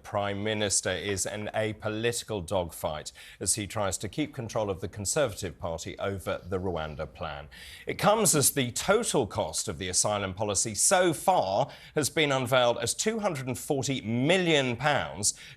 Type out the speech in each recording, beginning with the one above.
Prime Minister is in a political dogfight as he tries to keep control of the Conservative Party over the Rwanda plan. It comes as the total cost of the asylum policy so far has been unveiled as £240 million,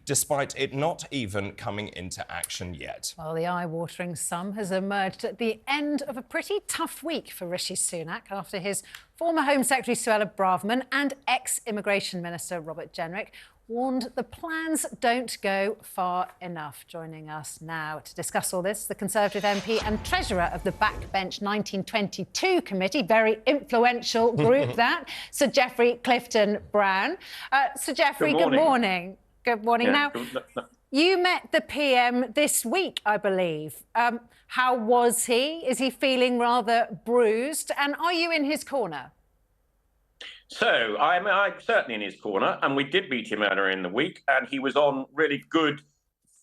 despite it not even coming into action yet. Well, the eye-watering sum has emerged at the end of a pretty tough week for Rishi Sunak after his former Home Secretary Suella Braverman and ex-Immigration Minister Robert Jenrick warned the plans don't go far enough. Joining us now to discuss all this, the Conservative MP and Treasurer of the Backbench 1922 Committee, very influential group that, Sir Geoffrey Clifton Brown. Sir Geoffrey, good morning. Good morning. Yeah. Now, you met the PM this week, I believe. How was he? Is he feeling rather bruised? And are you in his corner? So I'm certainly in his corner, and we did meet him earlier in the week, and he was on really good,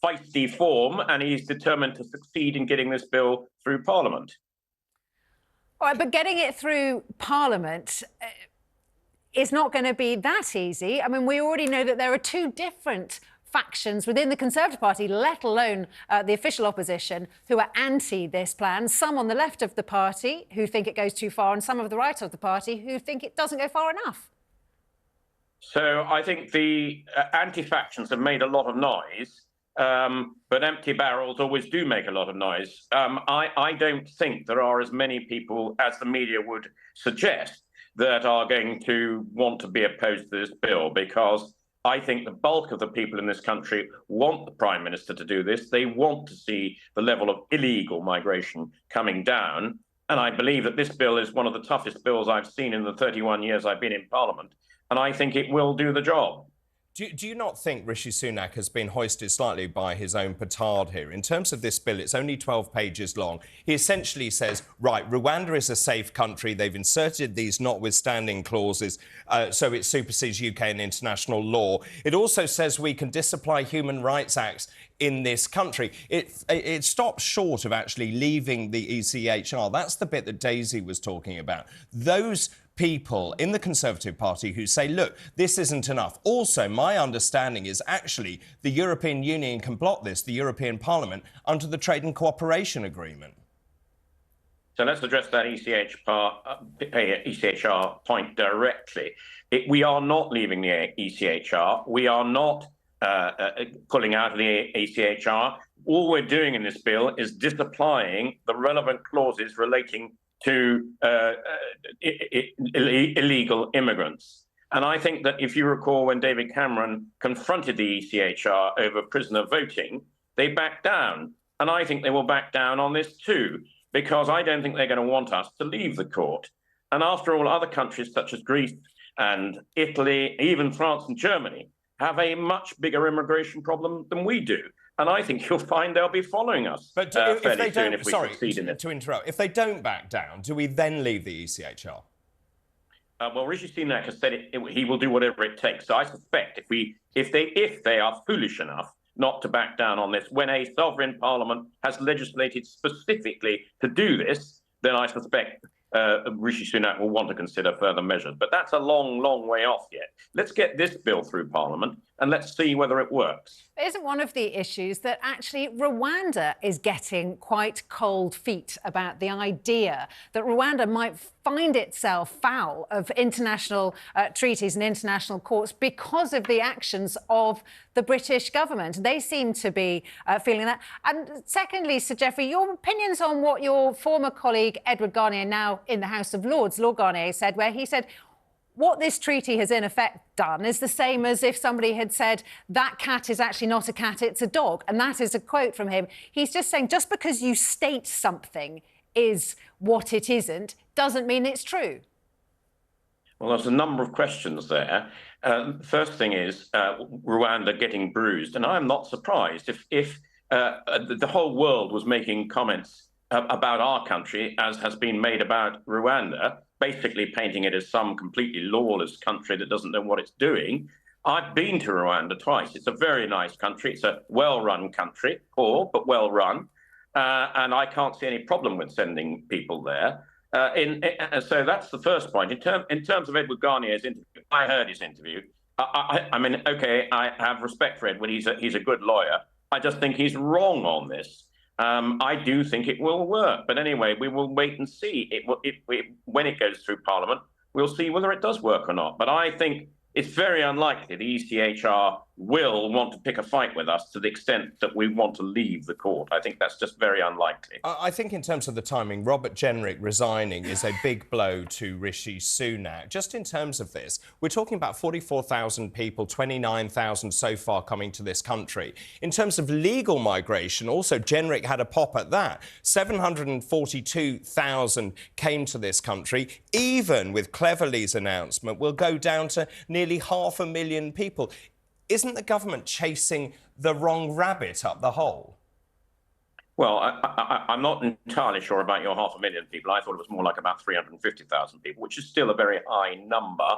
feisty form, and he's determined to succeed in getting this bill through Parliament. All right, but getting it through Parliament is not going to be that easy. I mean, we already know that there are two different factions within the Conservative Party, let alone the official opposition, who are anti this plan. Some on the left of the party who think it goes too far, and some of the right of the party who think it doesn't go far enough. So I think the anti-factions have made a lot of noise, but empty barrels always do make a lot of noise. I don't think there are as many people as the media would suggest that are going to want to be opposed to this bill, because I think the bulk of the people in this country want the Prime Minister to do this. They want to see the level of illegal migration coming down. And I believe that this bill is one of the toughest bills I've seen in the 31 years I've been in Parliament. And I think it will do the job. Do you not think Rishi Sunak has been hoisted slightly by his own petard here? In terms of this bill, it's only 12 pages long. He essentially says, right, Rwanda is a safe country. They've inserted these notwithstanding clauses, so it supersedes UK and international law. It also says we can disapply human rights acts in this country. It stops short of actually leaving the ECHR. That's the bit that Daisy was talking about. Those people in the Conservative Party who say, look, this isn't enough. Also, my understanding is actually the European Union can block this, the European Parliament, under the Trade and Cooperation Agreement. So let's address that ECHR point directly. We are not leaving the ECHR. We are not pulling out of the ECHR. All we're doing in this bill is disapplying the relevant clauses relating to illegal immigrants. And I think that if you recall, when David Cameron confronted the ECHR over prisoner voting, they backed down. And I think they will back down on this too, because I don't think they're going to want us to leave the court. And after all, other countries such as Greece and Italy, even France and Germany, have a much bigger immigration problem than we do. And I think you'll find they'll be following us fairly soon if we succeed in it. To interrupt, if they don't back down, do we then leave the ECHR? Well, Rishi Sunak has said he will do whatever it takes. So I suspect if they are foolish enough not to back down on this, when a sovereign parliament has legislated specifically to do this, then I suspect Rishi Sunak will want to consider further measures. But that's a long, long way off yet. Let's get this bill through Parliament and let's see whether it works. Isn't one of the issues that actually Rwanda is getting quite cold feet about the idea that Rwanda might find itself foul of international treaties and international courts because of the actions of the British government? They seem to be feeling that. And secondly, Sir Geoffrey, your opinions on what your former colleague Edward Garnier, now in the House of Lords, Lord Garnier, said, where he said, what this treaty has in effect done is the same as if somebody had said that cat is actually not a cat, it's a dog. And that is a quote from him. He's just saying just because you state something is what it isn't, doesn't mean it's true. Well, there's a number of questions there. First thing is Rwanda getting bruised. And I'm not surprised if the whole world was making comments about our country, as has been made about Rwanda, basically painting it as some completely lawless country that doesn't know what it's doing. I've been to Rwanda twice. It's a very nice country. It's a well-run country, poor, but well-run. And I can't see any problem with sending people there. So that's the first point. In terms of Edward Garnier's interview, I heard his interview, I mean, okay, I have respect for Edward. He's a good lawyer. I just think he's wrong on this. I do think it will work, but anyway, we will wait and see. When it goes through Parliament, we'll see whether it does work or not. But I think it's very unlikely the ECHR will want to pick a fight with us to the extent that we want to leave the court. I think that's just very unlikely. I think in terms of the timing, Robert Jenrick resigning is a big blow to Rishi Sunak. Just in terms of this, we're talking about 44,000 people, 29,000 so far coming to this country. In terms of legal migration, also Jenrick had a pop at that. 742,000 came to this country. Even with Cleverly's announcement, we'll go down to nearly 500,000 people. Isn't the government chasing the wrong rabbit up the hole? Well, I'm not entirely sure about your 500,000 people. I thought it was more like about 350,000 people, which is still a very high number.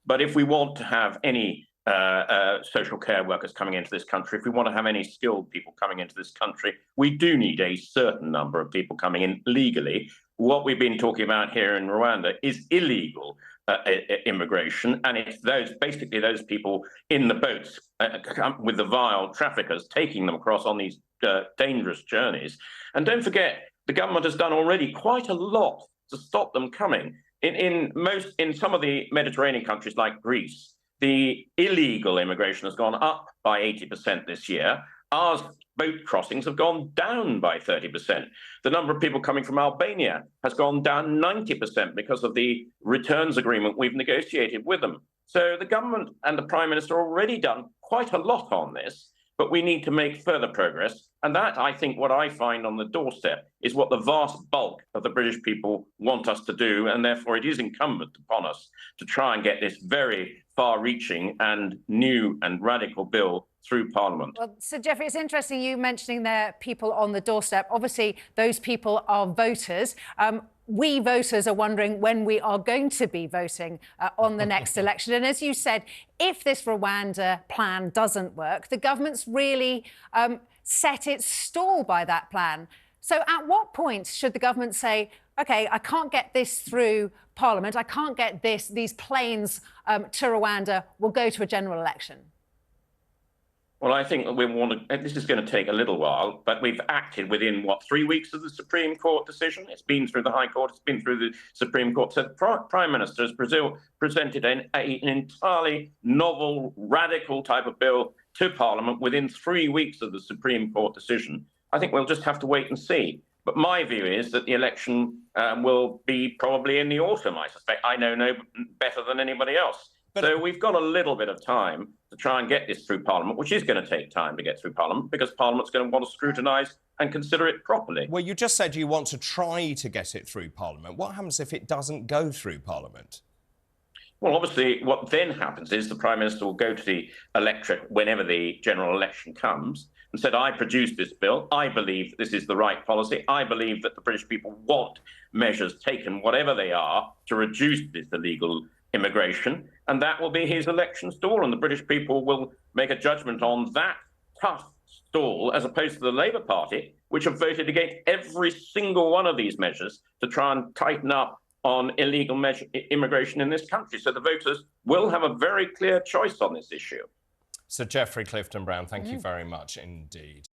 But if we want to have any social care workers coming into this country, if we want to have any skilled people coming into this country, we do need a certain number of people coming in legally. What we've been talking about here in Rwanda is illegal immigration, and it's basically those people in the boats with the vile traffickers taking them across on these dangerous journeys. And don't forget, the government has done already quite a lot to stop them coming. In some of the Mediterranean countries like Greece, the illegal immigration has gone up by 80% this year. Our boat crossings have gone down by 30%. The number of people coming from Albania has gone down 90% because of the returns agreement we've negotiated with them. So the government and the Prime Minister have already done quite a lot on this, but we need to make further progress. And that, I think, what I find on the doorstep is what the vast bulk of the British people want us to do. And therefore, it is incumbent upon us to try and get this very far-reaching and new and radical bill through Parliament. Well, Sir Geoffrey, it's interesting you mentioning there people on the doorstep. Obviously, those people are voters. We voters are wondering when we are going to be voting on the next election. And as you said, if this Rwanda plan doesn't work, the government's really set its stall by that plan. So at what point should the government say, OK, I can't get this through Parliament, I can't get these planes to Rwanda, we'll go to a general election? Well, I think we want to. This is going to take a little while, but we've acted within 3 weeks of the Supreme Court decision. It's been through the High Court, it's been through the Supreme Court. So the Prime Minister has presented an entirely novel, radical type of bill to Parliament within 3 weeks of the Supreme Court decision. I think we'll just have to wait and see. But my view is that the election will be probably in the autumn, I suspect. I know no better than anybody else. So we've got a little bit of time to try and get this through Parliament, which is going to take time to get through Parliament because Parliament's going to want to scrutinise and consider it properly. Well, you just said you want to try to get it through Parliament. What happens if it doesn't go through Parliament? Well, obviously, what then happens is the Prime Minister will go to the electorate whenever the general election comes and said, I produced this bill. I believe that this is the right policy. I believe that the British people want measures taken, whatever they are, to reduce this illegal immigration. And that will be his election stall. And the British people will make a judgment on that tough stall as opposed to the Labour Party, which have voted against every single one of these measures to try and tighten up on illegal immigration in this country. So the voters will have a very clear choice on this issue. Sir Geoffrey Clifton Brown, thank you very much indeed.